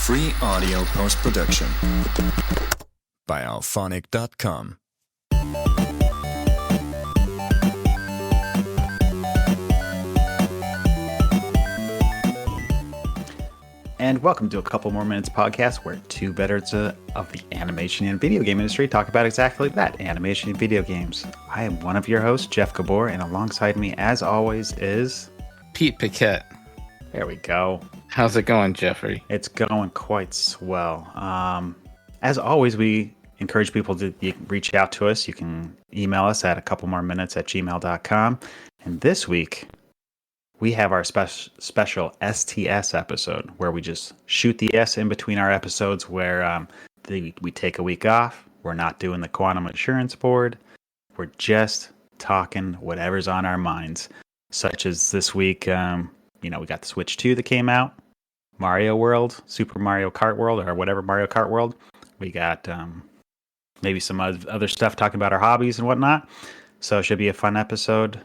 Free audio post-production by alphonic.com. And welcome to a Couple More Minutes podcast, where two veterans of the animation and video game industry talk about exactly that, animation and video games. I am one of your hosts, Jeff Gabor, and alongside me, as always, is... Pete Paquette. There we go. How's it going, Jeffrey? It's going quite swell. As always, we encourage people to reach out to us. You can email us at acouplemoreminutes@gmail.com. And this week, we have our special S.T.S. episode, where we just shoot the S in between our episodes, where we take a week off. We're not doing the Quantum Assurance Board. We're just talking whatever's on our minds. Such as this week, we got the Switch 2 that came out, Mario World, Super Mario Kart World, or whatever Mario Kart World. We got maybe some other stuff talking about our hobbies and whatnot. So it should be a fun episode.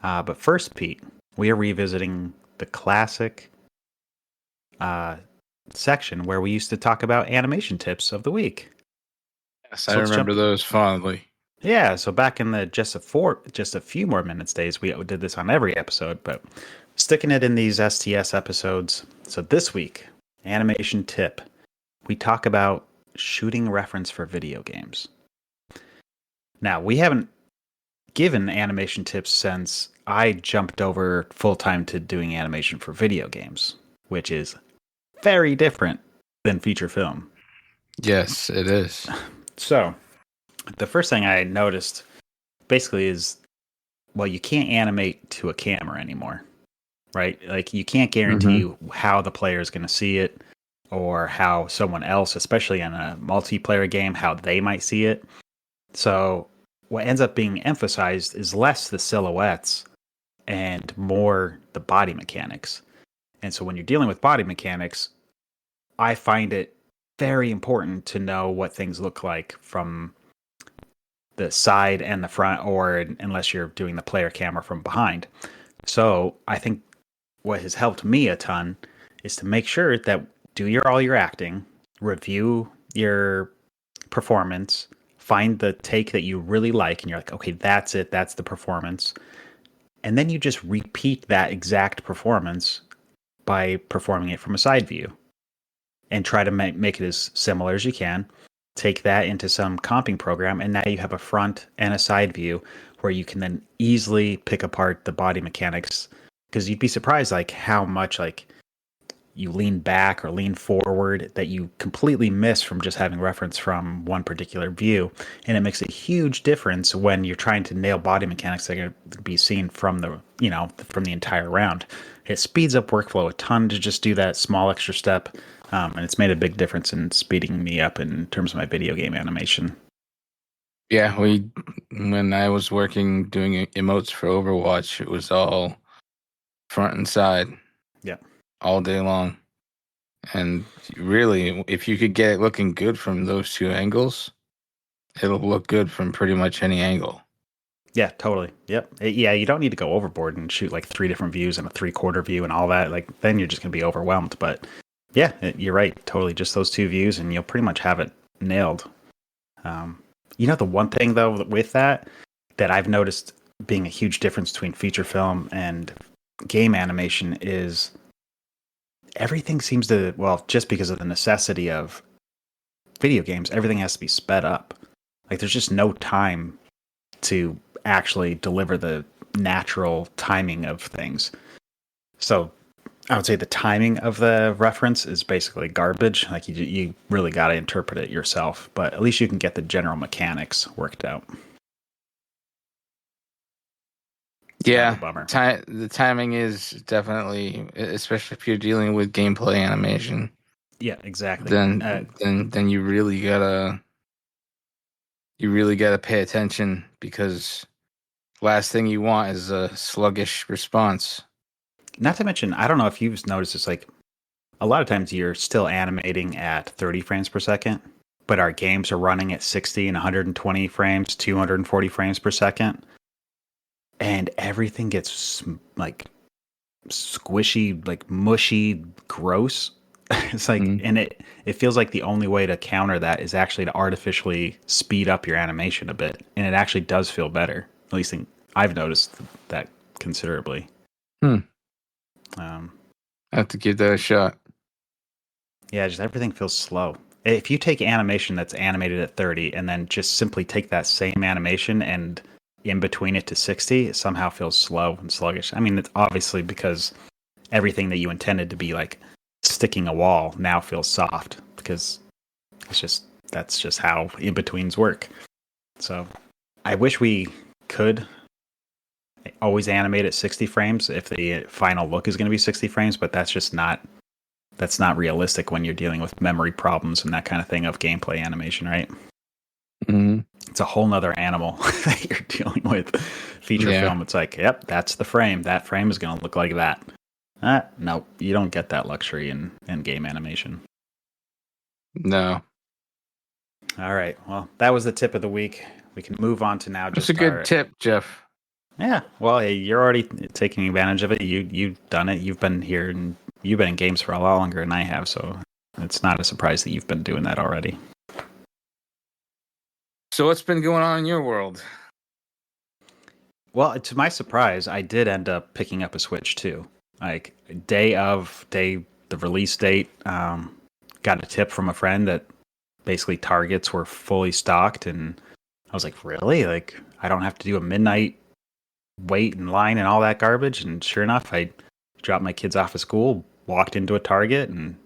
But first, Pete, we are revisiting the classic section where we used to talk about animation tips of the week. Yes, I remember those fondly. Yeah, so back in the just a few more minutes days, we did this on every episode, but sticking it in these STS episodes. So this week, animation tip, we talk about shooting reference for video games. Now, we haven't given animation tips since I jumped over full-time to doing animation for video games, which is very different than feature film. Yes, it is. So, the first thing I noticed basically is, well, you can't animate to a camera anymore, right? Like, you can't guarantee how the player is going to see it, or how someone else, especially in a multiplayer game, how they might see it. So what ends up being emphasized is less the silhouettes and more the body mechanics. And so when you're dealing with body mechanics, I find it very important to know what things look like from the side and the front, or unless you're doing the player camera from behind. So I think what has helped me a ton is to make sure that all your acting, review your performance, find the take that you really like, and you're like, okay, that's it, that's the performance. And then you just repeat that exact performance by performing it from a side view. And try to make it as similar as you can. Take that into some comping program, and now you have a front and a side view where you can then easily pick apart the body mechanics. Because you'd be surprised how much you lean back or lean forward that you completely miss from just having reference from one particular view. And it makes a huge difference when you're trying to nail body mechanics that are going to be seen from the entire round. It speeds up workflow a ton to just do that small extra step. And it's made a big difference in speeding me up in terms of my video game animation. Yeah, when I was working doing emotes for Overwatch, it was all front and side. Yeah. All day long. And really, if you could get it looking good from those two angles, it'll look good from pretty much any angle. Yeah, totally. Yep. Yeah, you don't need to go overboard and shoot 3 different views and a 3/4 view and all that. Then you're just going to be overwhelmed. But yeah, you're right. Totally. Just those 2 views and you'll pretty much have it nailed. The one thing, though, with that I've noticed being a huge difference between feature film and game animation is everything seems to, just because of the necessity of video games, everything has to be sped up. There's just no time to actually deliver the natural timing of things. So I would say the timing of the reference is basically garbage. You really got to interpret it yourself, but at least you can get the general mechanics worked out. Yeah, Bummer. The timing is definitely, especially if you're dealing with gameplay animation. Yeah, exactly. Then you really gotta pay attention, because last thing you want is a sluggish response. Not to mention, I don't know if you've noticed this, a lot of times you're still animating at 30 frames per second, but our games are running at 60 and 120 frames, 240 frames per second. And everything gets squishy, mushy, gross It's like, and it feels like the only way to counter that is actually to artificially speed up your animation a bit, and it actually does feel better. At least I've noticed that considerably. I Um, have to give that a shot. yeah, just everything feels slow. If you take animation that's animated at 30 and then just simply take that same animation and in between it to 60, it somehow feels slow and sluggish. I mean, it's obviously because everything that you intended to be like sticking a wall now feels soft because that's just how in betweens work. So I wish we could always animate at 60 frames if the final look is going to be 60 frames, but that's not realistic when you're dealing with memory problems and that kind of thing of gameplay animation, right? Mm-hmm. It's a whole nother animal that you're dealing with. Feature film, it's like, yep, that's the frame. That frame is going to look like that. No, you don't get that luxury in game animation. No. All right. Well, that was the tip of the week. We can move on to now. That's a good tip, Jeff. Yeah. Well, hey, you're already taking advantage of it. You've done it. You've been here and you've been in games for a lot longer than I have, so it's not a surprise that you've been doing that already. So what's been going on in your world? Well, to my surprise, I did end up picking up a Switch too. Like the release date, got a tip from a friend that basically Targets were fully stocked, and I was like, really? Like, I don't have to do a midnight wait in line and all that garbage? And sure enough, I dropped my kids off at school, walked into a Target, and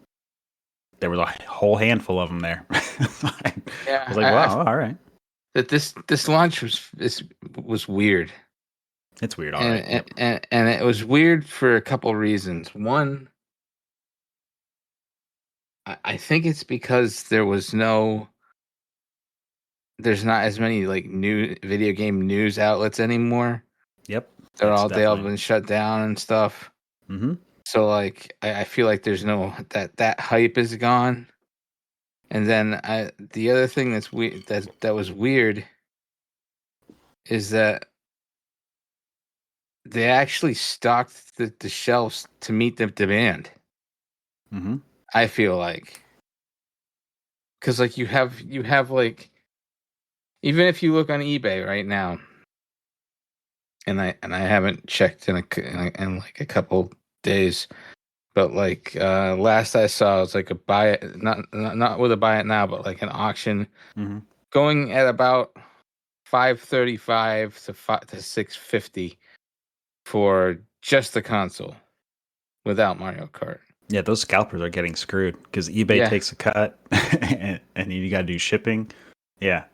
there was a whole handful of them there. I was like, wow, all right. That this launch was weird. It's weird, all right. Yep. And it was weird for a couple reasons. One, I think it's because there's not as many like new video game news outlets anymore. Yep. They all been shut down and stuff. Mm-hmm. So like I feel like there's no that hype is gone. And then the other thing that's weird that was weird is that they actually stocked the shelves to meet the demand. Mm-hmm. I feel like, because like you have like, even if you look on eBay right now, and I haven't checked in like a couple days, but like last I saw, it's like a buy it, not with a buy it now, but like an auction going at about $535 to $650 for just the console without Mario Kart. Yeah, those scalpers are getting screwed because eBay takes a cut, and you got to do shipping. Yeah.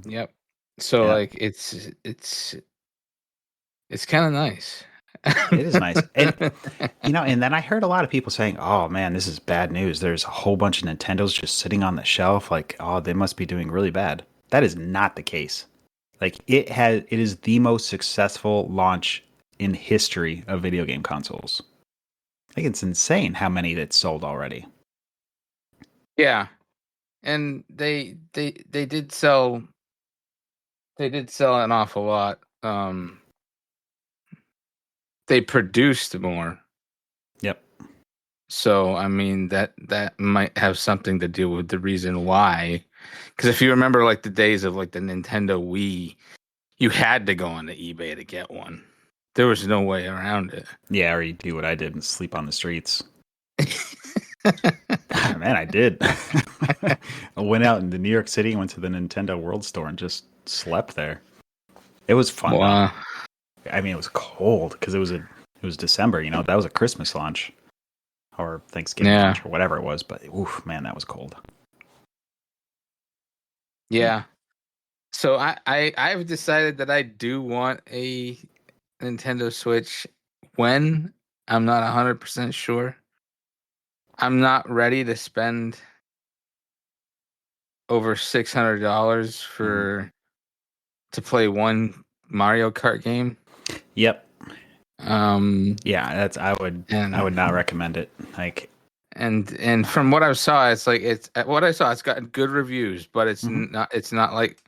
Yep. So like it's kind of nice. It is nice. And and then I heard a lot of people saying, "Oh man, this is bad news. There's a whole bunch of Nintendos just sitting on the shelf like, oh, they must be doing really bad." That is not the case. Like it is the most successful launch in history of video game consoles. I think it's insane how many that's sold already. Yeah. And they did sell an awful lot. They produced more. Yep. So I mean that might have something to do with the reason why. Because if you remember, like the days of like the Nintendo Wii, you had to go onto eBay to get one. There was no way around it. Yeah, or you do what I did and sleep on the streets. Man, I did. I went out into New York City, went to the Nintendo World Store, and just slept there. It was fun. Wow. I mean, it was cold because it was December. That was a Christmas launch or Thanksgiving launch or whatever it was. But oof, man, that was cold. Yeah. So I've decided that I do want a Nintendo Switch when I'm not 100% sure. I'm not ready to spend over $600 to play one Mario Kart game. Yep. Yeah, I would not recommend it. Like, and from what I saw, it's gotten good reviews, but it's not like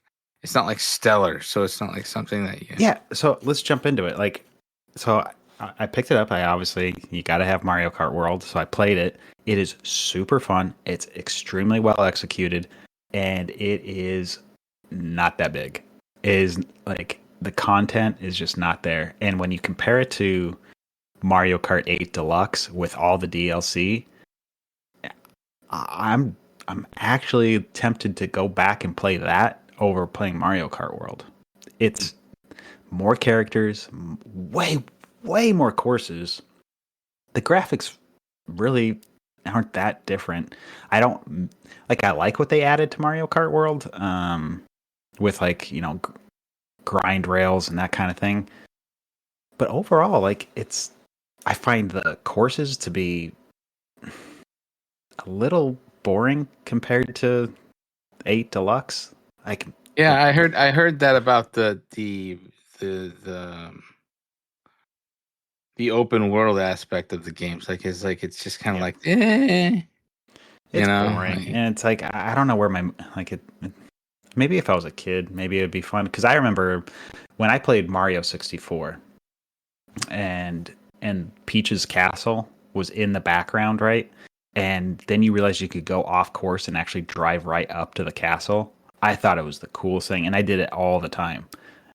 stellar. So it's not like something that Yeah. So let's jump into it. Like, so I picked it up. You got to have Mario Kart World, so I played it. It is super fun. It's extremely well executed, and it is not that big. It is like the content is just not there. And when you compare it to Mario Kart 8 Deluxe with all the DLC, I'm I'm actually tempted to go back and play that over playing Mario Kart World. It's more characters, way more courses. The graphics really aren't that different. I don't like. I like what they added to Mario Kart World, with like grind rails and that kind of thing. But overall, like I find the courses to be a little boring compared to 8 Deluxe. Like, Yeah, I heard that about the the open world aspect of the games. It's just kind of yeah, like you it's know. boring, and it's like I don't know where my like it. Maybe if I was a kid, maybe it'd be fun because I remember when I played Mario 64 and Peach's castle was in the background, right? And then you realize you could go off course and actually drive right up to the castle. I thought it was the coolest thing, and I did it all the time.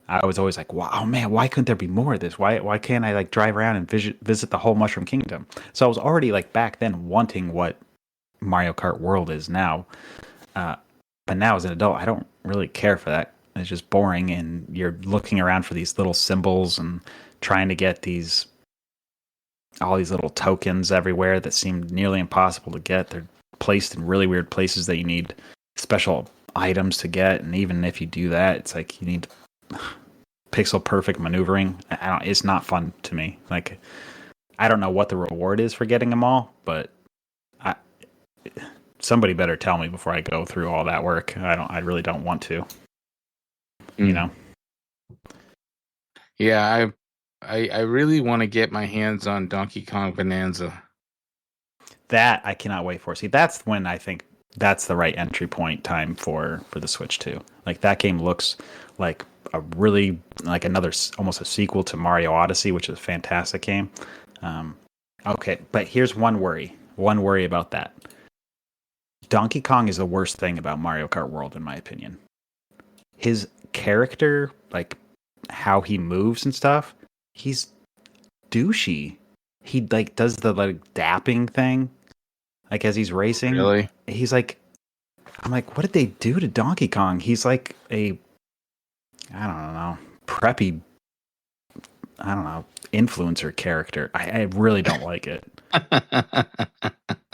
I was always like, "Wow, oh man, why couldn't there be more of this? Why can't I like drive around and visit the whole Mushroom Kingdom?" So I was already like back then wanting what Mario Kart World is now. Uh, but now as an adult, I don't really care for that. It's just boring, and you're looking around for these little symbols and trying to get all these little tokens everywhere that seem nearly impossible to get. They're placed in really weird places that you need special items to get, and even if you do that, it's like you need pixel perfect maneuvering. It's not fun to me. Like, I don't know what the reward is for getting them all, but I, somebody better tell me before I go through all that work. I really don't want to. You know. Yeah, I really want to get my hands on Donkey Kong Bonanza. That I cannot wait for. See, that's when I think that's the right entry point time for the Switch 2. Like, that game looks like a really like another almost a sequel to Mario Odyssey, which is a fantastic game. Okay, but here's one worry. One worry about that. Donkey Kong is the worst thing about Mario Kart World, in my opinion. His character, like how he moves and stuff, he's douchey. He like does the like dapping thing, like as he's racing. Really? He's like, I'm like, what did they do to Donkey Kong? He's like I don't know, preppy, I don't know, influencer character. I really don't like it.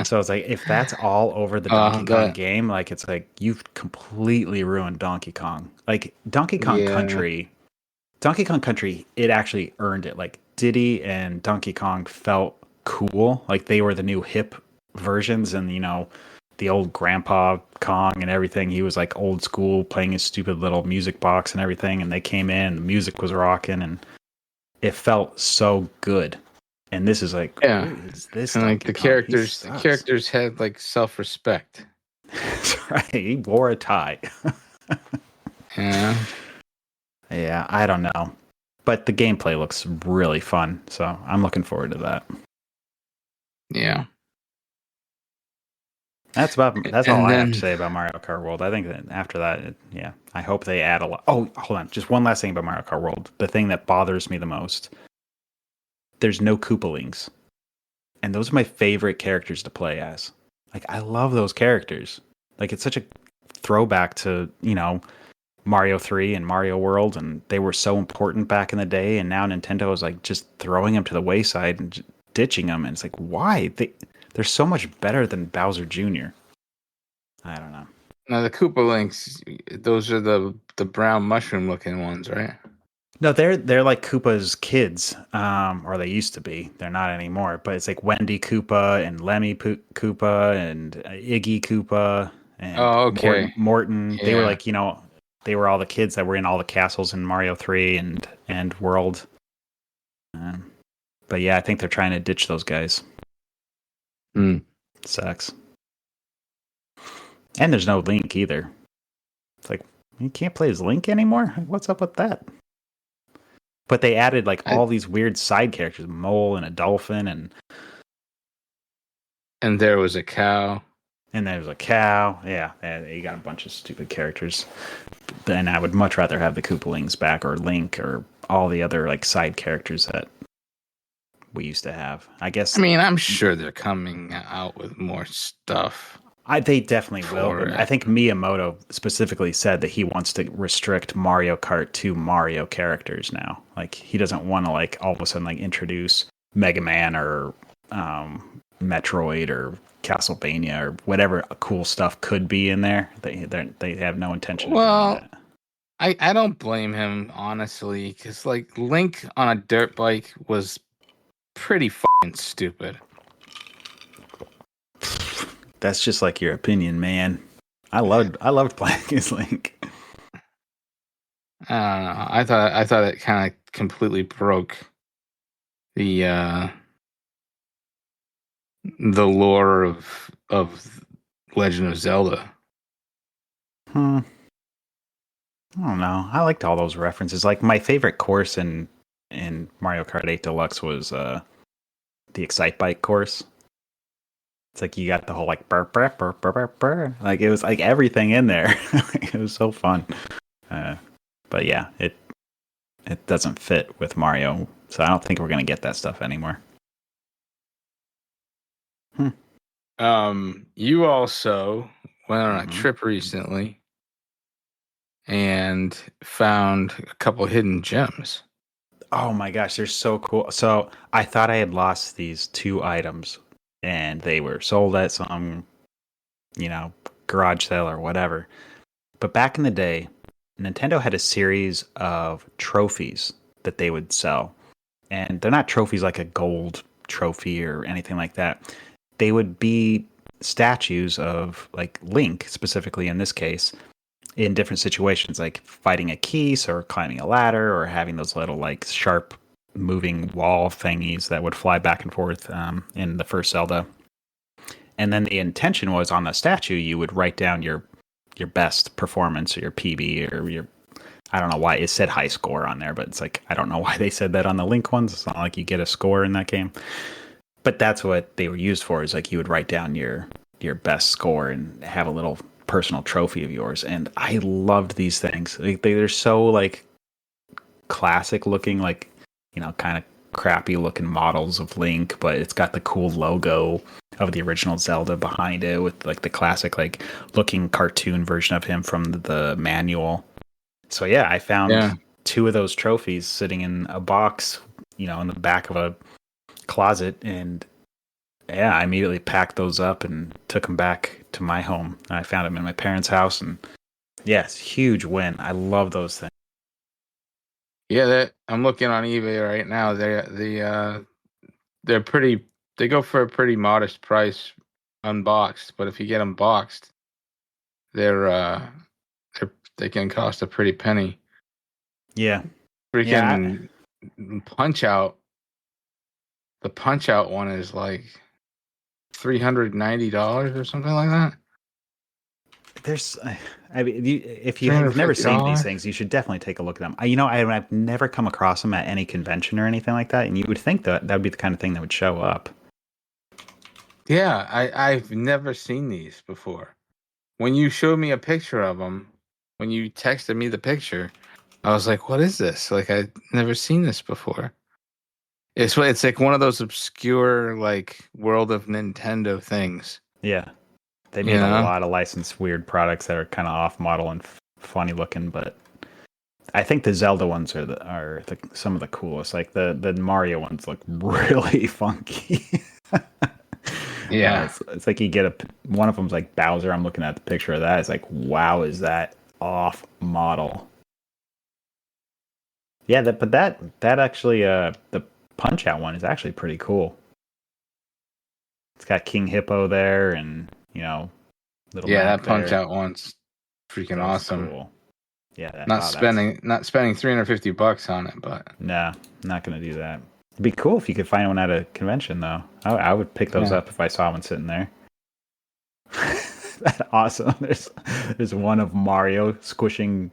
So it's like, if that's all over the Donkey Kong game, like it's like you've completely ruined Donkey Kong. Like Donkey Kong Country, it actually earned it. Like Diddy and Donkey Kong felt cool, like they were the new hip versions, and the old Grandpa Kong and everything. He was like old school, playing his stupid little music box and everything. And they came in, the music was rocking, and it felt so good. And this is like, who is this? And Donkey like Kong? the characters had like self-respect. That's right. He wore a tie. Yeah. Yeah, I don't know. But the gameplay looks really fun, so I'm looking forward to that. Yeah. That's all I have to say about Mario Kart World. I think that after that, I hope they add a lot. Oh, hold on. Just one last thing about Mario Kart World. The thing that bothers me the most, there's no Koopalings. And those are my favorite characters to play as. Like, I love those characters. Like, it's such a throwback to, Mario 3 and Mario World, and they were so important back in the day, and now Nintendo is like just throwing them to the wayside and ditching them, and it's like, why? They're so much better than Bowser Jr. I don't know. Now the Koopa Links, those are the brown mushroom looking ones, right? No, they're like Koopa's kids, or they used to be. They're not anymore. But it's like Wendy Koopa and Lemmy Koopa and Iggy Koopa and Morton. Yeah. They were like, they were all the kids that were in all the castles in Mario 3 and World. But yeah, I think they're trying to ditch those guys. Sucks. And there's no Link either. It's like, you can't play as Link anymore? What's up with that? But they added like I, all these weird side characters, a mole and a dolphin, and there was a cow. and there was a cow. Yeah, you got a bunch of stupid characters. Then I would much rather have the Koopalings back, or Link, or all the other like side characters that we used to have. I guess I mean, I'm sure they're coming out with more stuff they definitely will, for but I it. think Miyamoto specifically said that he wants to restrict Mario Kart to Mario characters now. Like he doesn't want to like all of a sudden like introduce Mega Man or Metroid or Castlevania or whatever cool stuff could be in there. They have no intention of doing Well, that. I don't blame him honestly, because like Link on a dirt bike was pretty fucking stupid. That's just like your opinion, man. I loved playing as Link. I don't know. I thought it kind of completely broke the lore of Legend of Zelda. Hmm. I don't know. I liked all those references. Like my favorite course in Mario Kart 8 Deluxe was the Excite Bike course. It's like you got the whole like burr burr burr burr burr burr. Like it was like everything in there. It was so fun. But yeah, it doesn't fit with Mario, so I don't think we're gonna get that stuff anymore. You also went on a Mhm. trip recently and found a couple hidden gems. Oh my gosh, they're so cool. So I thought I had lost these two items, and they were sold at some, garage sale or whatever. But back in the day, Nintendo had a series of trophies that they would sell. And they're not trophies like a gold trophy or anything like that. They would be statues of like Link, specifically in this case, in different situations, like fighting a Keese or climbing a ladder or having those little like sharp moving wall thingies that would fly back and forth in the first Zelda. And then the intention was on the statue, you would write down your best performance or your PB or your, I don't know why it said high score on there, but it's like I don't know why they said that on the Link ones. It's not like you get a score in that game. But that's what they were used for, is like you would write down your best score and have a little personal trophy of yours. And I loved these things. They're so like classic looking, like, kind of crappy looking models of Link, but it's got the cool logo of the original Zelda behind it with like the classic like looking cartoon version of him from the manual. So yeah, I found Yeah. two of those trophies sitting in a box, in the back of a closet, and yeah, I immediately packed those up and took them back to my home. I found them in my parents' house, and yeah, it's a huge win. I love those things. Yeah, that I'm looking on eBay right now. They're pretty. They go for a pretty modest price unboxed, but if you get them boxed, they're they can cost a pretty penny. Yeah, yeah. Freaking Punch Out. The Punch Out one is like $390 or something like that. There's, I mean, if you have never seen these $350. things, you should definitely take a look at them. I've never come across them at any convention or anything like that, and you would think that would be the kind of thing that would show up. Yeah, I've never seen these before. When you showed me a picture of them, when you texted me the picture, I was like, "What is this?" Like I've never seen this before. It's like one of those obscure like world of Nintendo things. Yeah, they You made a know? lot of licensed weird products that are kind of off model and funny looking, but I think the Zelda ones are some of the coolest. Like the Mario ones look really funky. Yeah. It's like you get one of them's like Bowser. I'm looking at the picture of that. It's like, wow, is that off model? Yeah, but that actually the Punch Out one is actually pretty cool. It's got King Hippo there, and little Yeah, map that Punch there. Out one's freaking That's awesome. cool. Yeah, Not wow, that's spending $350 on it, but no, not gonna do that. It'd be cool if you could find one at a convention, though. I would pick those yeah. up if I saw one sitting there. That's awesome. There's one of Mario squishing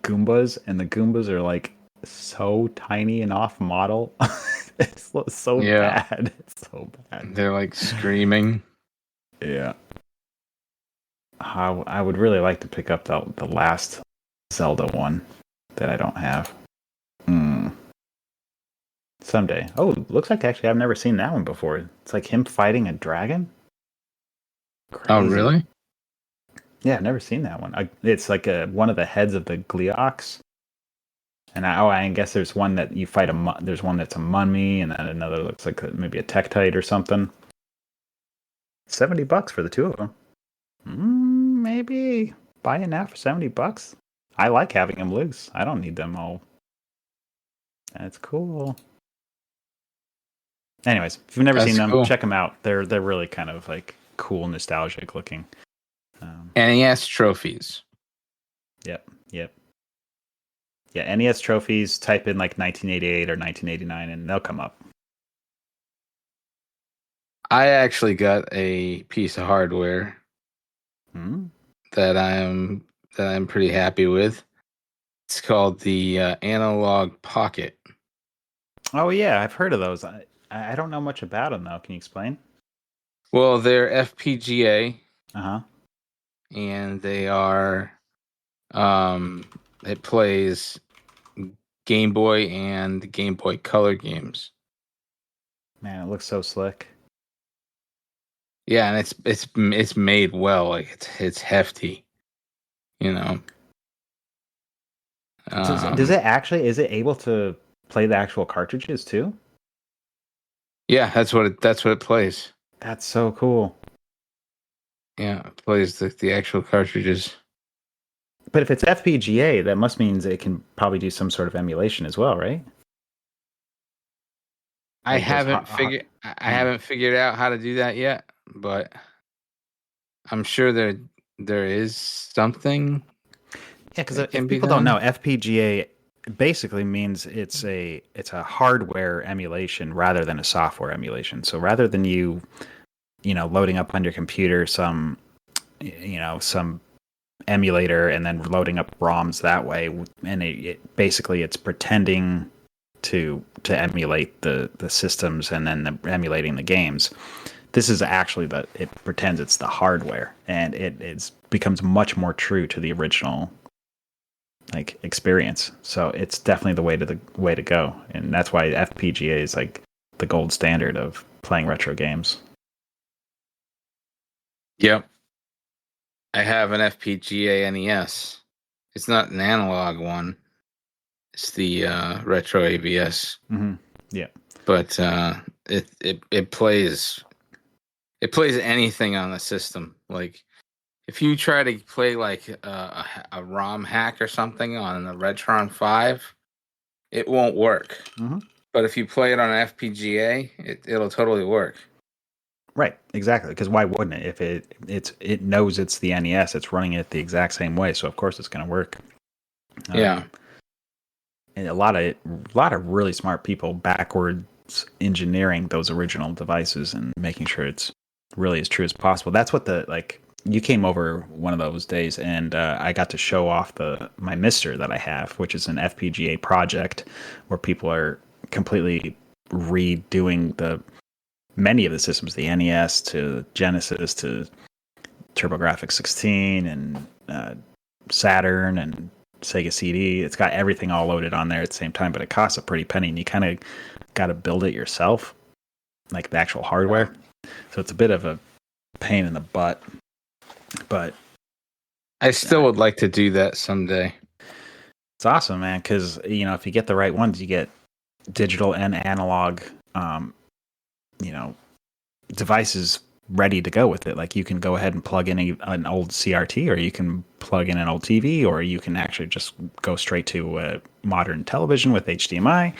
Goombas, and the Goombas are like so tiny and off model. It's so Yeah, bad. It's so bad. they're like screaming. Yeah. I would really like to pick up the last Zelda one that I don't have. Someday. Oh, looks like actually I've never seen that one before. It's like him fighting a dragon. Oh, Crazy. really? Yeah, I've never seen that one. It's like one of the heads of the Gleeoks. And I guess there's one that you fight there's one that's a mummy, and then another looks like maybe a Tektite or something. $70 for the two of them. Maybe buy it now for $70. I like having them loose. I don't need them all. That's cool. Anyways, if you've never seen That's them, cool. check them out. They're really kind of like cool, nostalgic looking. NES trophies. Yep. Yeah, NES trophies. Type in like 1988 or 1989, and they'll come up. I actually got a piece of hardware that I'm pretty happy with. It's called the Analogue Pocket. Oh yeah, I've heard of those. I don't know much about them though. Can you explain? Well, they're FPGA, Uh-huh. and they are it plays Game Boy and Game Boy Color games. Man, it looks so slick. Yeah, and it's made well. Like it's hefty, you know. Does it actually? Is it able to play the actual cartridges too? Yeah, that's what it plays. That's so cool. Yeah, it plays the actual cartridges. But if it's FPGA, that must mean it can probably do some sort of emulation as well, right? I haven't figured out how to do that yet, but I'm sure there is something. Yeah, because if people don't know, FPGA basically means it's a hardware emulation rather than a software emulation. So rather than you loading up on your computer some emulator and then loading up ROMs that way, and basically it's pretending to emulate the systems and then emulating the games. This is actually it pretends it's the hardware, and it becomes much more true to the original like experience. So it's definitely the way to go, and that's why FPGA is like the gold standard of playing retro games. Yep. I have an FPGA NES. It's not an analog one. It's the retro ABS. Mm-hmm. Yeah. But it plays anything on the system. Like if you try to play like a ROM hack or something on the Retron 5, it won't work. Mm-hmm. But if you play it on an FPGA, it'll totally work. Right, exactly. Because why wouldn't it? If it knows it's the NES, it's running it the exact same way, so of course it's going to work. Yeah. And a lot of really smart people backwards engineering those original devices and making sure it's really as true as possible. That's what you came over one of those days, and I got to show off my Mister that I have, which is an FPGA project where people are completely redoing many of the systems, the NES to Genesis to TurboGrafx 16 and Saturn and Sega CD. It's got everything all loaded on there at the same time, but it costs a pretty penny, and you kind of got to build it yourself, like the actual hardware. So it's a bit of a pain in the butt, but I still would like to do that someday. It's awesome, man, because if you get the right ones, you get digital and analog devices ready to go with it. Like you can go ahead and plug in an old CRT, or you can plug in an old TV, or you can actually just go straight to a modern television with HDMI.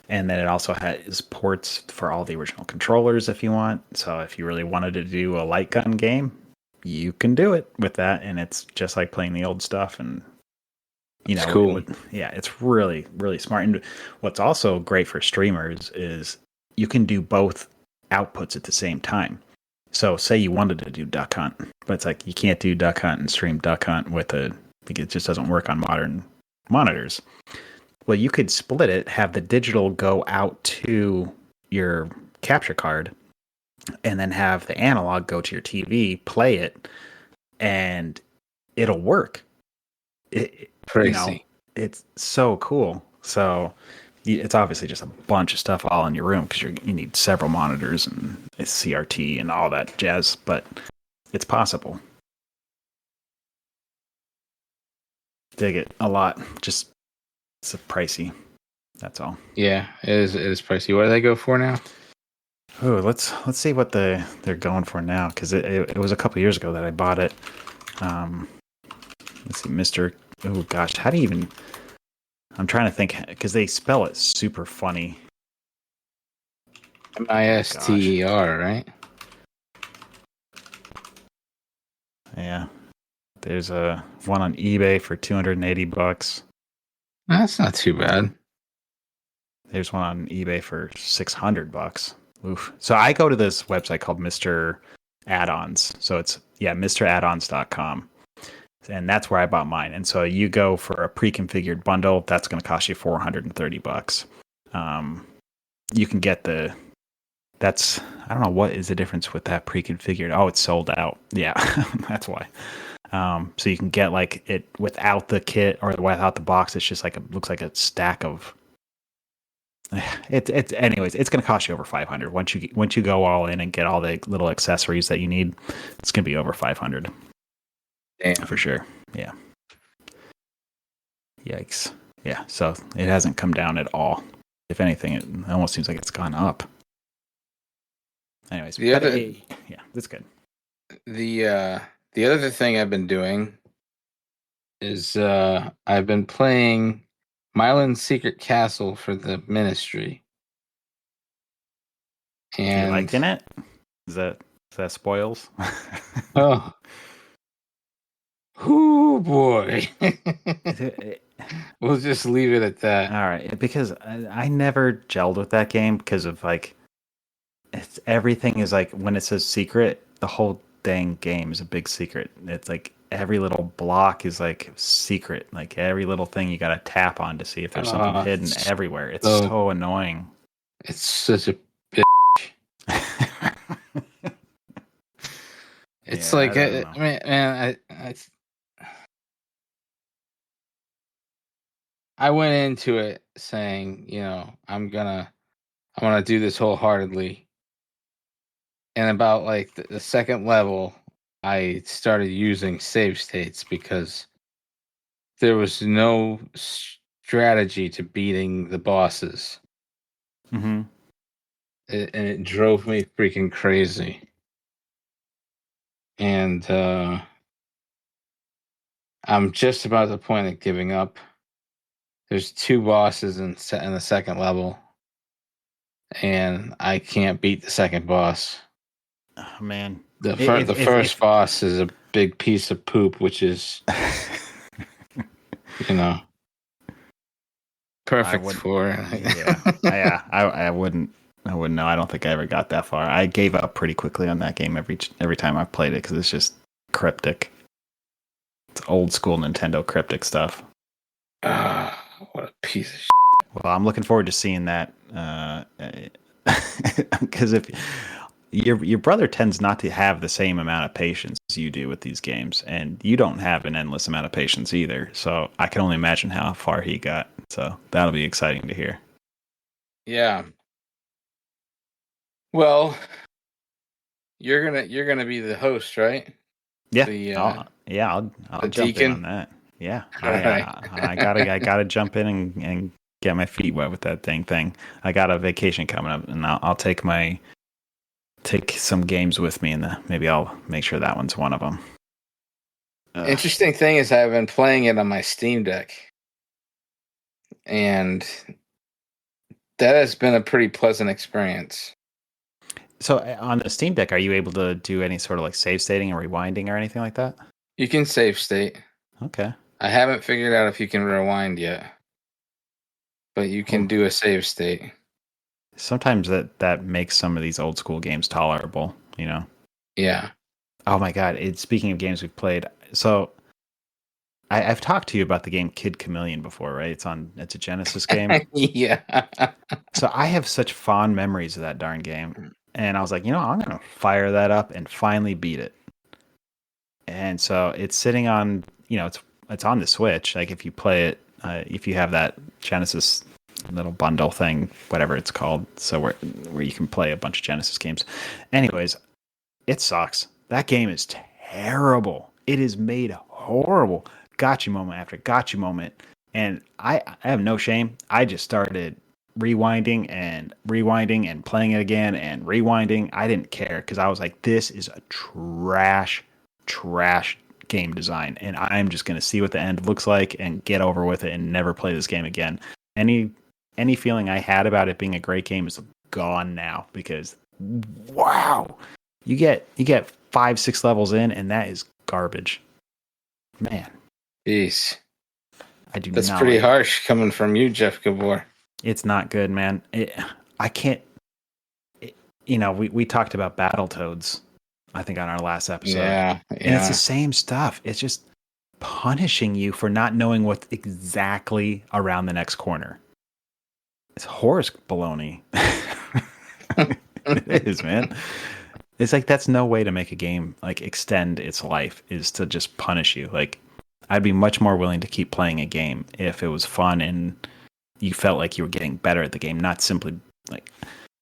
And then it also has ports for all the original controllers if you want. So if you really wanted to do a light gun game, you can do it with that, and it's just like playing the old stuff. And it's cool. It's really, really smart. And what's also great for streamers is you can do both outputs at the same time. So say you wanted to do Duck Hunt, but it's like you can't do Duck Hunt and stream Duck Hunt because it just doesn't work on modern monitors. Well, you could split it, have the digital go out to your capture card, and then have the analog go to your TV, play it, and it'll work. Crazy. It's so cool. So it's obviously just a bunch of stuff all in your room because you need several monitors and a CRT and all that jazz, but it's possible. Dig it a lot. Just it's pricey. That's all. Yeah, it is pricey. What do they go for now? Oh, let's see what they're going for now, because it was a couple years ago that I bought it. Let's see, Mr. Oh gosh, how do you even? I'm trying to think because they spell it super funny. MISTER, right? Yeah, there's a one on eBay for $280. That's not too bad. There's one on eBay for $600. Oof. So I go to this website called Mr. Add-ons. So it's mraddons.com. And that's where I bought mine. And so you go for a pre-configured bundle, that's going to cost you $430. You can get I don't know what is the difference with that pre-configured. Oh, it's sold out. Yeah, that's why. So you can get like it without the kit or without the box. It's just like looks like a stack of. Anyways, it's going to cost you over $500 once you go all in and get all the little accessories that you need. It's going to be over $500. Damn. For sure. Yeah. Yikes. Yeah. So it hasn't come down at all. If anything, it almost seems like it's gone up. Anyways, yeah, that's good. The other thing I've been doing is I've been playing Mylan's Secret Castle for the Ministry. And you liking it? Is that spoils? Oh. Oh boy. We'll just leave it at that. All right, because I never gelled with that game because of like everything is like when it says secret, the whole dang game is a big secret. It's like every little block is like secret. Like every little thing you got to tap on to see if there's something hidden everywhere. It's so annoying. It's such a bitch. It's like I went into it saying, I'm gonna do this wholeheartedly. And about like the second level, I started using save states because there was no strategy to beating the bosses. Mm-hmm. And it drove me freaking crazy. And I'm just about the point of giving up. There's 2 bosses in the second level, and I can't beat the second boss. Oh, man. The first boss is a big piece of poop, which is, perfect for. Yeah. I wouldn't know. I don't think I ever got that far. I gave up pretty quickly on that game every time I've played it because it's just cryptic. It's old school Nintendo cryptic stuff. What a piece of shit. Well, I'm looking forward to seeing that because if your brother tends not to have the same amount of patience as you do with these games, and you don't have an endless amount of patience either. So I can only imagine how far he got. So that'll be exciting to hear. Yeah. Well, you're gonna be the host, right? Yeah. I'll jump in on that. Yeah. I gotta jump in and get my feet wet with that dang thing. I got a vacation coming up, and I'll take some games with me, and maybe I'll make sure that one's one of them. Interesting thing is I've been playing it on my Steam Deck, and that has been a pretty pleasant experience. So on the Steam Deck, are you able to do any sort of like save stating or rewinding or anything like that? You can save state. Okay. I haven't figured out if you can rewind yet, but you can do a save state. Sometimes that makes some of these old school games tolerable, Yeah. Oh my God. Speaking of games we've played, so I've talked to you about the game Kid Chameleon before, right? It's a Genesis game. Yeah. So I have such fond memories of that darn game. And I was like, I'm going to fire that up and finally beat it. And so it's sitting on, it's on the Switch. Like if you play it, if you have that Genesis little bundle thing, whatever it's called, so where you can play a bunch of Genesis games. Anyways, it sucks. That game is terrible. It is made horrible. Gotcha moment after gotcha moment. And I have no shame. I just started rewinding and playing it again and rewinding. I didn't care because I was like, this is a trash game design. And I'm just going to see what the end looks like and get over with it and never play this game again. Any feeling I had about it being a great game is gone now because, wow, you get 5-6 levels in and that is garbage. Man. Jeez. That's pretty harsh coming from you, Jeff Gabor. It's not good, man. I can't. We talked about Battletoads, I think, on our last episode. Yeah. And it's the same stuff. It's just punishing you for not knowing what's exactly around the next corner. It's horse baloney. It is, man. It's like that's no way to make a game like extend its life is to just punish you. Like I'd be much more willing to keep playing a game if it was fun and you felt like you were getting better at the game, not simply like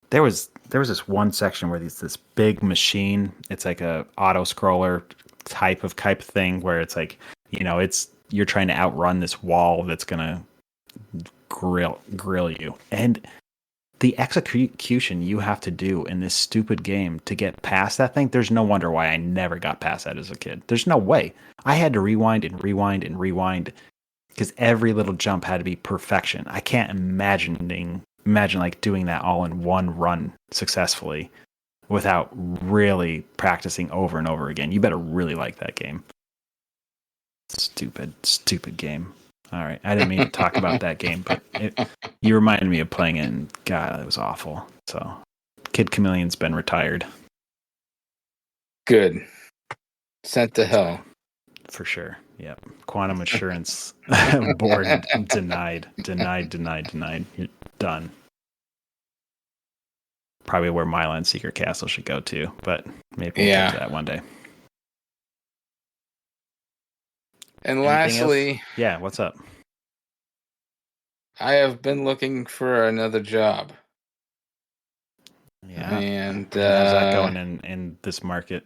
there was this one section where there's this big machine. It's like a auto scroller type of thing where it's like, you're trying to outrun this wall that's gonna grill you. And the execution you have to do in this stupid game to get past that thing, there's no wonder why I never got past that as a kid. There's no way. I had to rewind because every little jump had to be perfection. I can't imagine like doing that all in one run successfully without really practicing over and over again. You better really like that game. Stupid game. All right. I didn't mean to talk about that game, but you reminded me of playing it, and God, it was awful. So, Kid Chameleon's been retired. Good. Sent to hell. For sure. Yep. Quantum Assurance board denied. You're done. Probably where Myland Secret Castle should go to, but maybe we'll get to that one day. And lastly, yeah, what's up? I have been looking for another job. Yeah. And how's that going in this market?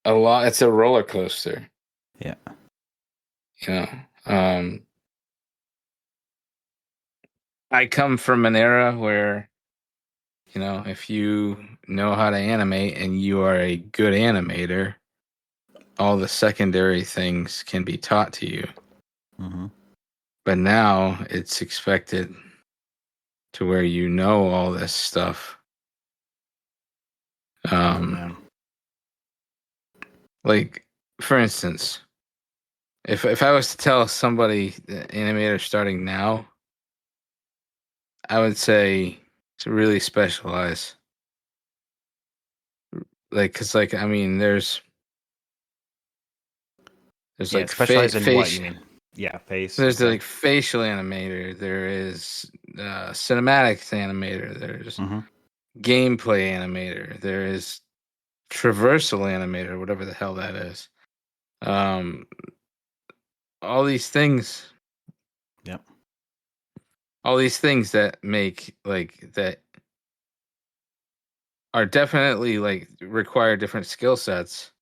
A lot. It's a roller coaster. Yeah. I come from an era where, if you know how to animate and you are a good animator, all the secondary things can be taught to you. Mm-hmm. But now it's expected to where you know all this stuff. Like, for instance, if I was to tell somebody, the animator starting now, I would say to really specialize. Like, cause like, I mean, there's like specialize in what you mean? Yeah, face. There's like facial animator. There is cinematics animator. There's gameplay animator. There is traversal animator, whatever the hell that is. All these things. Yep. All these things that make that are definitely require different skill sets,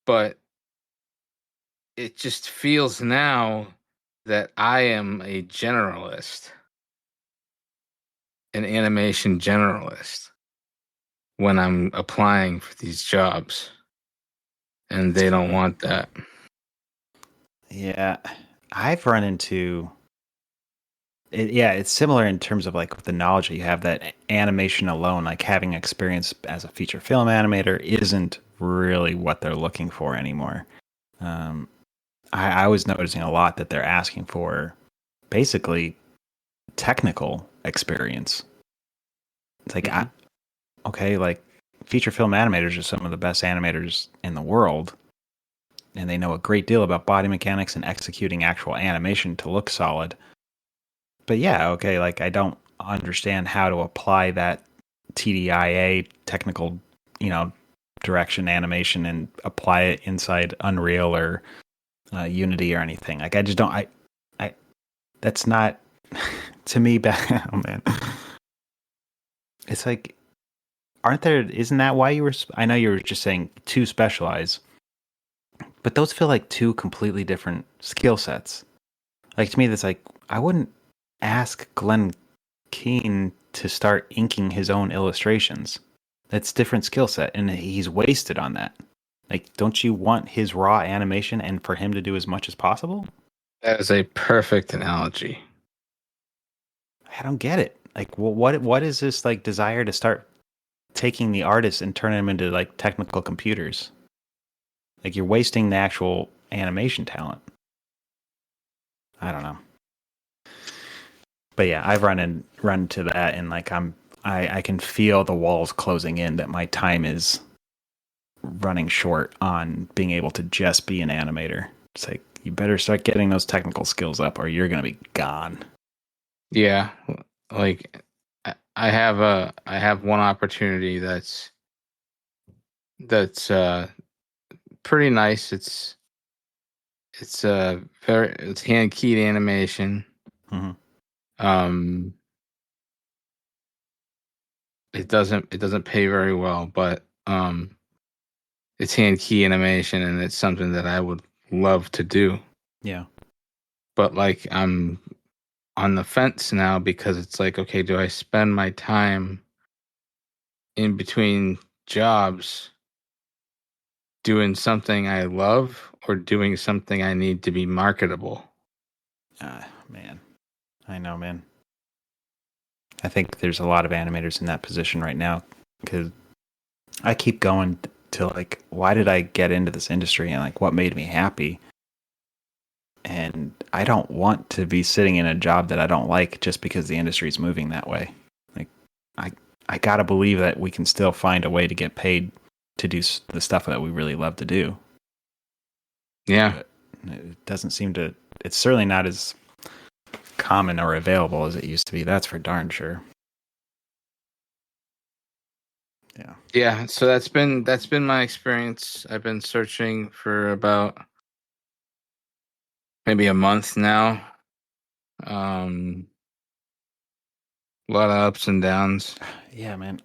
but it just feels now that I am a generalist, an animation generalist, when I'm applying for these jobs, and they don't want that. Yeah, I've run into it. Yeah, it's similar in terms of the knowledge that you have, that animation alone, like having experience as a feature film animator, isn't really what they're looking for anymore. I was noticing a lot that they're asking for basically technical experience. It's like, feature film animators are some of the best animators in the world, and they know a great deal about body mechanics and executing actual animation to look solid. But yeah, okay, like I don't understand how to apply that TDIA technical, direction animation and apply it inside Unreal or Unity or anything. Like I just don't. I that's not to me. Oh man, it's like, aren't there? Isn't that why you were? I know you were just saying too specialized, but those feel like two completely different skill sets. Like to me, that's like I wouldn't ask Glenn Keane to start inking his own illustrations. That's different skill set, and he's wasted on that. Like, don't you want his raw animation and for him to do as much as possible? That is a perfect analogy. I don't get it. Like, well, what is this like desire to start taking the artists and turning them into like technical computers? Like, you're wasting the actual animation talent. I don't know. But yeah, I've run into that, and like I can feel the walls closing in, that my time is running short on being able to just be an animator. It's like, you better start getting those technical skills up or you're going to be gone. Yeah, like I have one opportunity that's pretty nice. It's hand keyed animation. Mm-hmm. It doesn't pay very well, but it's hand key animation, and it's something that I would love to do. Yeah. But like I'm on the fence now, because it's like, okay, do I spend my time in between jobs doing something I love or doing something I need to be marketable? Man. I know, man. I think there's a lot of animators in that position right now, because I keep going to like, why did I get into this industry and like what made me happy? And I don't want to be sitting in a job that I don't like just because the industry is moving that way. Like, I gotta believe that we can still find a way to get paid to do the stuff that we really love to do. Yeah. But it doesn't seem to. It's certainly not as common or available as it used to be. That's for darn sure. Yeah. Yeah. So that's been my experience. I've been searching for about maybe a month now. A lot of ups and downs. Yeah, man.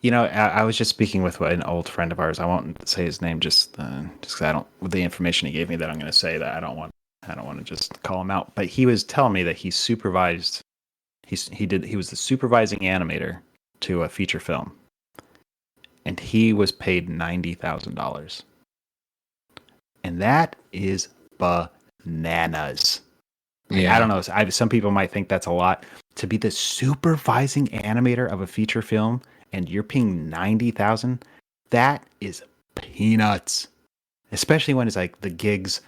I was just speaking with an old friend of ours. I won't say his name, just because I don't. With the information he gave me, that I'm going to say, that I don't want to just call him out. But he was telling me that he supervised. He was the supervising animator to a feature film, and he was paid $90,000, and that is bananas. Yeah. I don't know. Some people might think that's a lot. To be the supervising animator of a feature film and you're paying $90,000, that is peanuts. Especially when it's like the gigs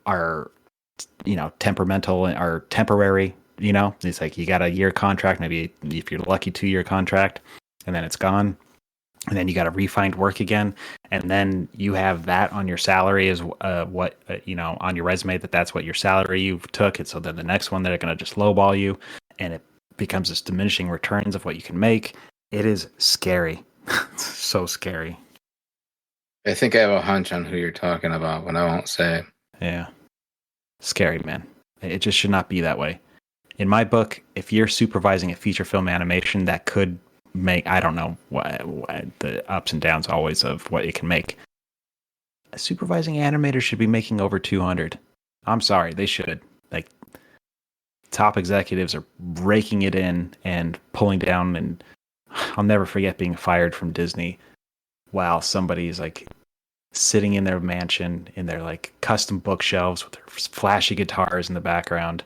are, temperamental or temporary. It's like you got a year contract, maybe if you're lucky, 2-year contract, and then it's gone. And then you got to refind work again, and then you have that on your salary as on your resume, that's what your salary you took. And so then the next one, they're going to just lowball you, and it becomes this diminishing returns of what you can make. It is scary. So scary. I think I have a hunch on who you're talking about, but I won't say. Yeah. Scary, man. It just should not be that way. In my book, if you're supervising a feature film animation that could make, I don't know what the ups and downs always of what it can make, a supervising animator should be making over 200. I'm sorry, they should. Like, top executives are raking it in and pulling down, and I'll never forget being fired from Disney while somebody's like sitting in their mansion in their like custom bookshelves with their flashy guitars in the background,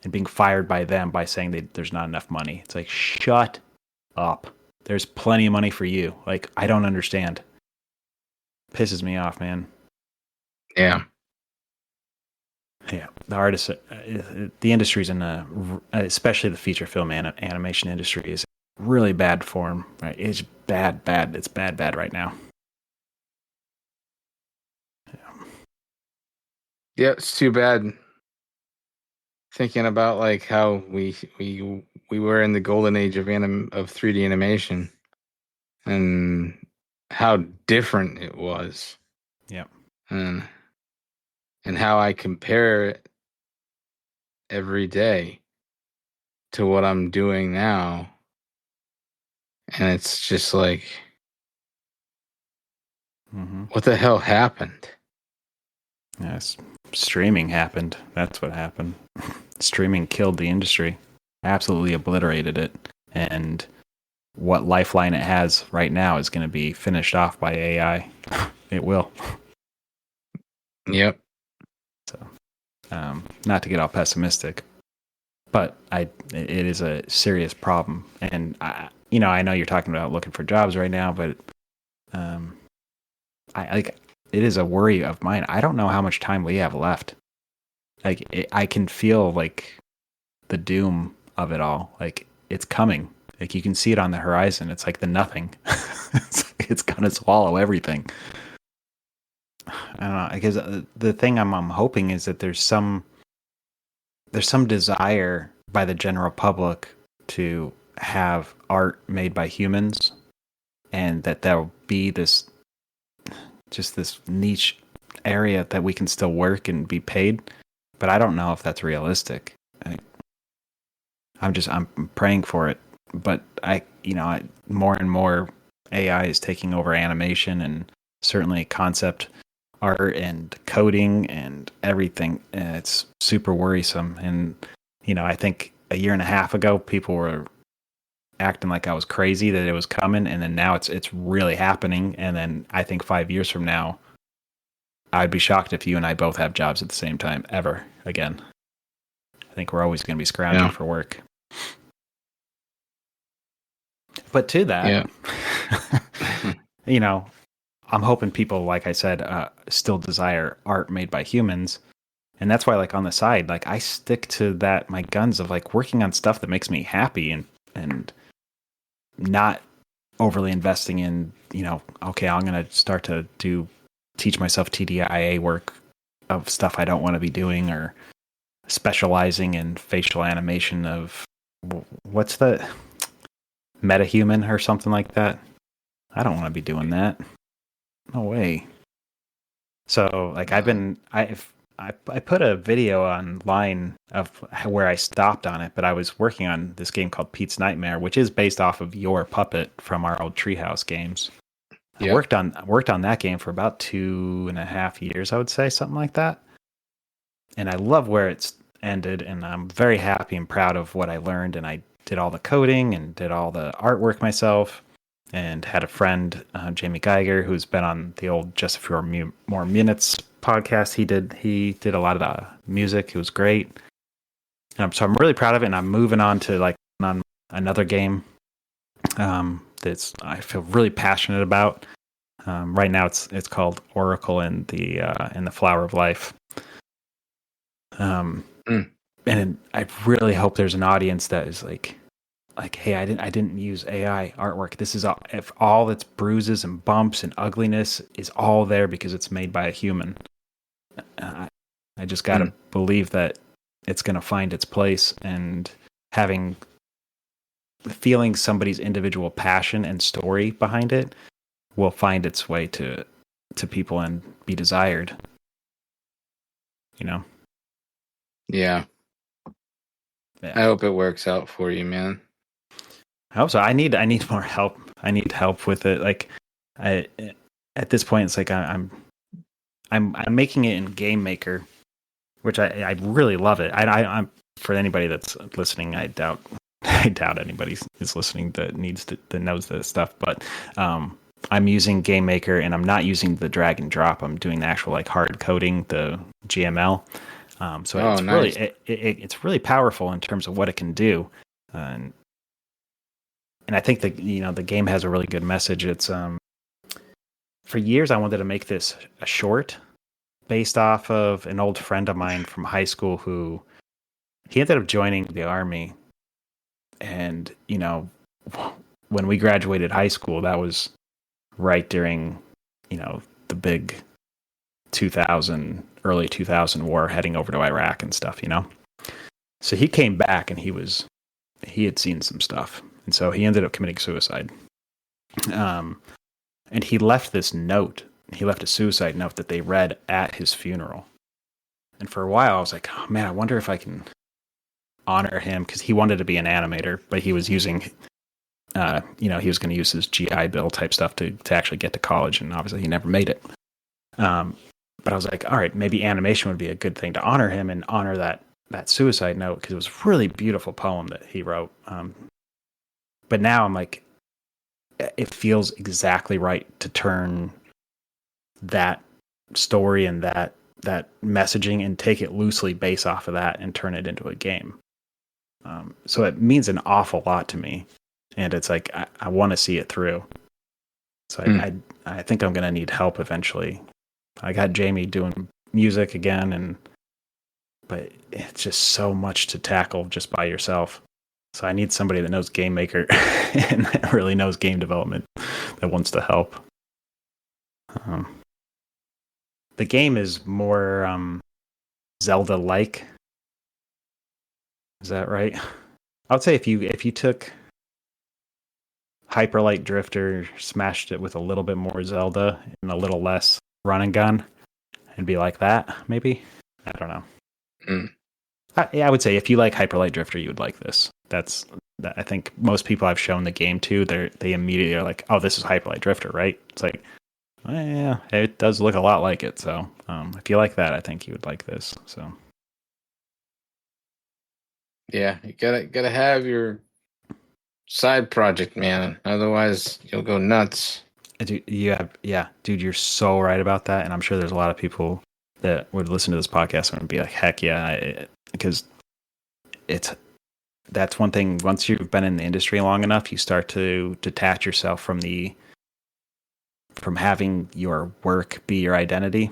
and being fired by them by saying there's not enough money. It's like, shut up. There's plenty of money for you. Like, I don't understand. Pisses me off, man. Yeah. Yeah, the artists, the industry's especially the feature film animation industry, is really bad form. Right, it's bad. It's bad right now. Yeah, it's too bad. Thinking about like how we were in the golden age of 3D animation, and how different it was, Yeah. and how I compare it every day to what I'm doing now, and it's just like, what the hell happened? Yes, streaming happened. That's what happened. Streaming killed the industry, absolutely obliterated it, and what lifeline it has right now is going to be finished off by AI. It will. Yep. So, not to get all pessimistic, but it is a serious problem, and I know you're talking about looking for jobs right now, but I like it is a worry of mine. I don't know how much time we have left. Like I can feel like the doom of it all. Like it's coming. Like you can see it on the horizon. It's like the nothing. It's gonna swallow everything. I don't know. Because the thing I'm hoping is that there's some desire by the general public to have art made by humans, and that there'll be this niche area that we can still work and be paid. But I don't know if that's realistic. I'm praying for it. But more and more AI is taking over animation and certainly concept art and coding and everything. And it's super worrisome. And, I think a year and a half ago, people were acting like I was crazy that it was coming. And then now it's really happening. And then I think 5 years from now, I'd be shocked if you and I both have jobs at the same time ever again. I think we're always going to be scrounging for work. But to that, I'm hoping people, like I said, still desire art made by humans. And that's why, like, on the side, like, I stick to my guns of, like, working on stuff that makes me happy and not overly investing in, okay, I'm going to start to teach myself TDIA work of stuff I don't want to be doing, or specializing in facial animation of, what's the metahuman or something like that. I don't want to be doing that. No way. So, like, I put a video online of where I stopped on it, but I was working on this game called Pete's Nightmare, which is based off of your Puppet from our old Treehouse games. I worked on that game for about 2.5 years, I would say, something like that. And I love where it's ended, and I'm very happy and proud of what I learned. And I did all the coding and did all the artwork myself, and had a friend, Jamie Geiger, who's been on the old Just a Few More Minutes podcast. He did a lot of the music. It was great. And so I'm really proud of it, and I'm moving on to like on another game that's I feel really passionate about. Right now it's called Oracle in the Flower of Life. And I really hope there's an audience that is like, hey, I didn't use AI artwork. This is if all its bruises and bumps and ugliness is all there because it's made by a human. I just got to believe that it's going to find its place, and feeling somebody's individual passion and story behind it will find its way to people and be desired. Yeah. I hope it works out for you, man. I hope so. I need more help. I need help with it. Like, at this point, it's like I'm making it in Game Maker, which I really love it. I'm for anybody that's listening. I doubt anybody is listening that knows this stuff. But I'm using Game Maker, and I'm not using the drag and drop. I'm doing the actual like hard coding, the GML. It's nice. Really it's really powerful in terms of what it can do, and I think the game has a really good message. It's for years I wanted to make this a short based off of an old friend of mine from high school who he ended up joining the army, and when we graduated high school, that was right during, the big early 2000 war heading over to Iraq and stuff, So he came back and he had seen some stuff. And so he ended up committing suicide. And he left this note. He left a suicide note that they read at his funeral. And for a while, I was like, oh man, I wonder if I can honor him, because he wanted to be an animator, but he was using, he was going to use his GI Bill type stuff to actually get to college. And obviously he never made it. But I was like, all right, maybe animation would be a good thing to honor him and honor that suicide note, because it was a really beautiful poem that he wrote. But now I'm like, it feels exactly right to turn that story and that messaging and take it loosely based off of that and turn it into a game. So it means an awful lot to me, and it's like I want to see it through. So I think I'm gonna need help eventually. I got Jamie doing music again, but it's just so much to tackle just by yourself. So I need somebody that knows Game Maker and that really knows game development, that wants to help. The game is more Zelda-like. Is that right? I would say if you took Hyper Light Drifter, smashed it with a little bit more Zelda and a little less run and gun, and be like that, maybe? I don't know. I would say if you like Hyper Light Drifter, you would like this. I think most people I've shown the game to, they immediately are like, oh, this is Hyper Light Drifter, right? It's like, yeah, it does look a lot like it. So if you like that, I think you would like this. So yeah, you gotta have your side project, man. Otherwise, you'll go nuts. Dude, dude, you're so right about that, and I'm sure there's a lot of people that would listen to this podcast and would be like, heck yeah, because that's one thing. Once you've been in the industry long enough, you start to detach yourself from having your work be your identity.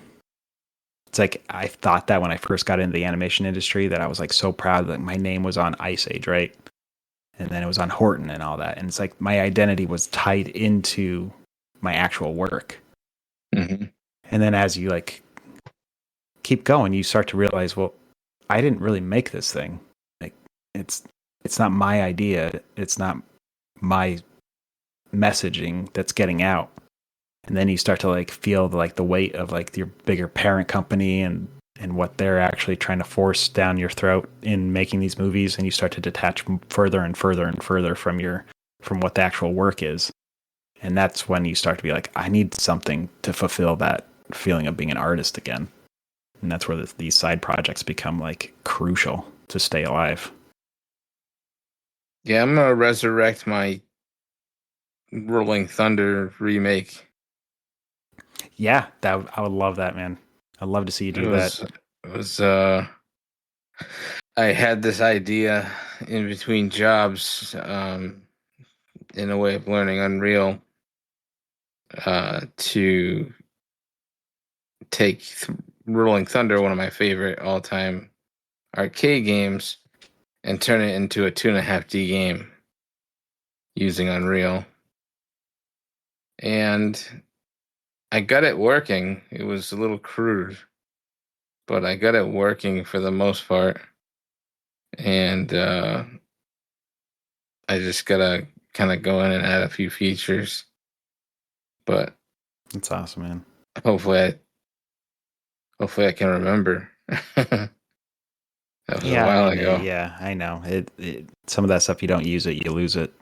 It's like, I thought that when I first got into the animation industry, that I was like so proud that my name was on Ice Age, right? And then it was on Horton and all that. And it's like my identity was tied into my actual work. Mm-hmm. And then as you like keep going, you start to realize, well, I didn't really make this thing. Like it's not my idea. It's not my messaging that's getting out. And then you start to like feel the weight of like your bigger parent company and what they're actually trying to force down your throat in making these movies, and you start to detach further and further and further from what the actual work is. And that's when you start to be like, I need something to fulfill that feeling of being an artist again. And that's where these side projects become like crucial to stay alive. Yeah, I'm gonna resurrect my Rolling Thunder remake. Yeah, I would love that, man. I'd love to see you do that. It was I had this idea in between jobs, in a way of learning Unreal, to take Rolling Thunder, one of my favorite all-time arcade games, and turn it into a 2.5D game using Unreal. And I got it working. It was a little crude, but I got it working for the most part. And I just gotta kind of go in and add a few features. But That's awesome, man. hopefully I can remember. That was a while ago. Yeah, I know. It some of that stuff, you don't use it, you lose it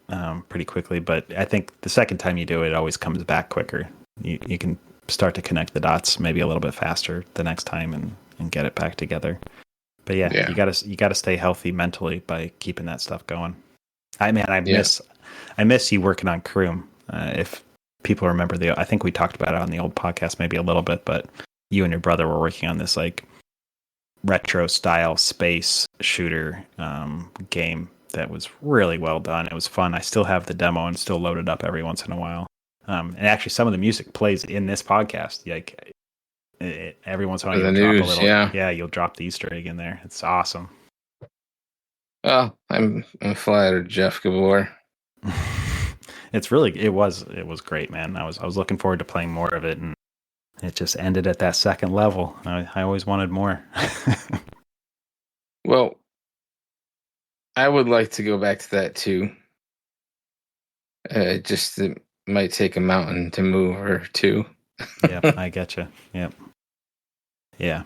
pretty quickly. But I think the second time you do it, it always comes back quicker. You can start to connect the dots maybe a little bit faster the next time and get it back together. But yeah, you gotta stay healthy mentally by keeping that stuff going. I miss you working on Kroom. If people remember I think we talked about it on the old podcast maybe a little bit, but you and your brother were working on this like retro style space shooter game that was really well done. It was fun. I still have the demo and still load it up every once in a while. And actually, some of the music plays in this podcast. Like every once in a while, you'll drop a little. Yeah, you'll drop the Easter egg in there. It's awesome. Well, I'm flattered, Jeff Gabor. It was great, man. I was looking forward to playing more of it, and it just ended at that second level. I always wanted more. Well, I would like to go back to that too. Just it might take a mountain to move or two. Yep, I get you. Yep. Yeah.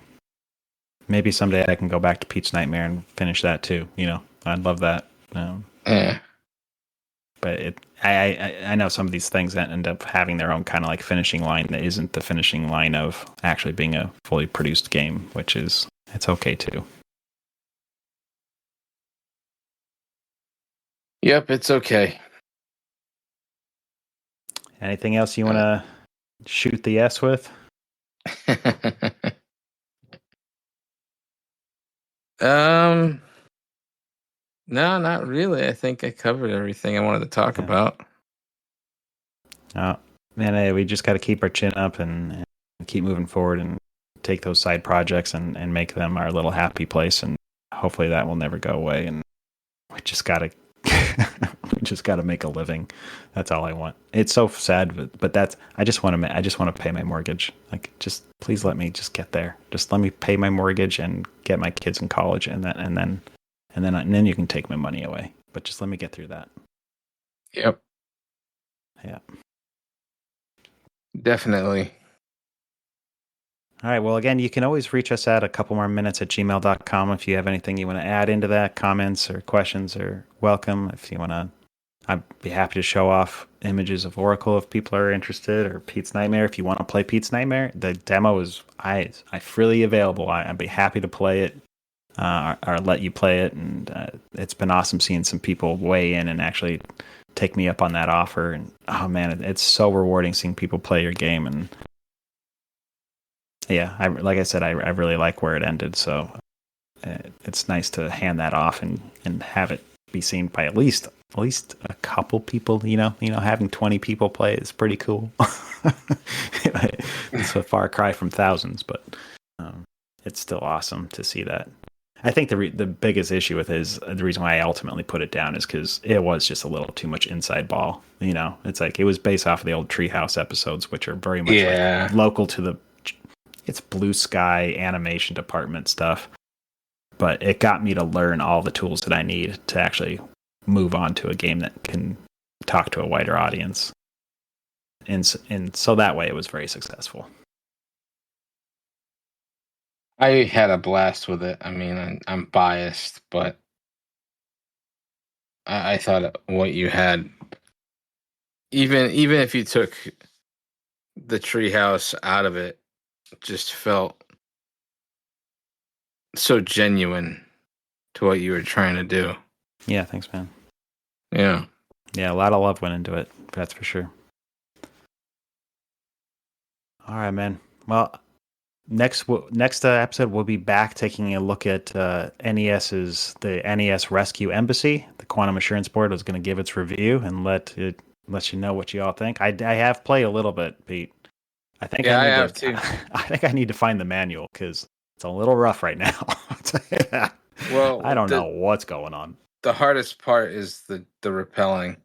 Maybe someday I can go back to Pete's Nightmare and finish that too. I'd love that. Yeah. But I know some of these things that end up having their own kind of like finishing line that isn't the finishing line of actually being a fully produced game, which is, it's okay too. Yep, it's okay. Anything else you want to shoot the S with? No, not really. I think I covered everything I wanted to talk about. Oh, man, we just got to keep our chin up and keep moving forward and take those side projects and make them our little happy place. And hopefully that will never go away. And we just got to make a living. That's all I want. It's so sad, but I just want to pay my mortgage. Like, just please let me just get there. Just let me pay my mortgage and get my kids in college, and then you can take my money away. But just let me get through that. Yep. Yeah. Definitely. All right. Well, again, you can always reach us at acouplemore minutes@gmail.com if you have anything you want to add into that. Comments or questions are welcome. If you want to, I'd be happy to show off images of Oracle if people are interested, or Pete's Nightmare. If you want to play Pete's Nightmare, the demo is freely available. I'd be happy to play it or let you play it. And it's been awesome seeing some people weigh in and actually take me up on that offer. And oh man, it's so rewarding seeing people play your game. And yeah, like I said, I really like where it ended. So it's nice to hand that off and have it be seen by at least a couple people. Having 20 people play is pretty cool. It's a far cry from thousands, but it's still awesome to see that. I think the biggest issue with it is the reason why I ultimately put it down is because it was just a little too much inside ball. It's like it was based off of the old Treehouse episodes, which are very much like local to it's blue sky animation department stuff. But it got me to learn all the tools that I need to actually move on to a game that can talk to a wider audience. And so that way it was very successful. I had a blast with it. I mean, I'm biased, but I thought what you had, even if you took the treehouse out of it, just felt so genuine to what you were trying to do. Yeah, thanks, man. Yeah. Yeah, a lot of love went into it, that's for sure. All right, man. Well, next episode, we'll be back taking a look at the NES Rescue Embassy. The Quantum Assurance Board is going to give its review and let you know what you all think. I have played a little bit, Pete. I think I have too. I think I need to find the manual because it's a little rough right now. I'll tell you that. Well, I don't know what's going on. The hardest part is the rappelling.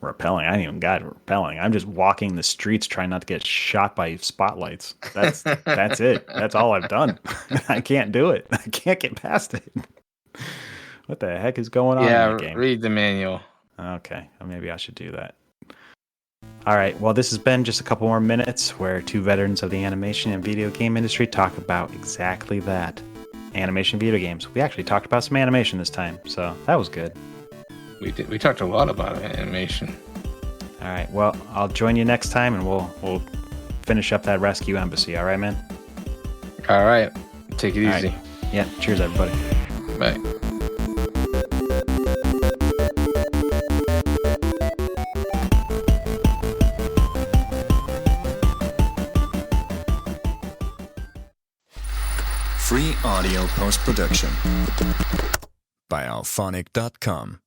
Rappelling? I ain't even got rappelling. I'm just walking the streets trying not to get shot by spotlights. That's it. That's all I've done. I can't do it. I can't get past it. What the heck is going on in the game? Yeah, read the manual. Okay, well, maybe I should do that. All right, well, this has been just a couple more minutes where two veterans of the animation and video game industry talk about exactly that. Animation video games. We actually talked about some animation this time, so that was good. We did. We talked a lot about animation. All right, well, I'll join you next time, and we'll finish up that Rescue Embassy. All right, man? All right. Take it easy. Right. Yeah, cheers, everybody. Bye. Free audio post-production by alphonic.com.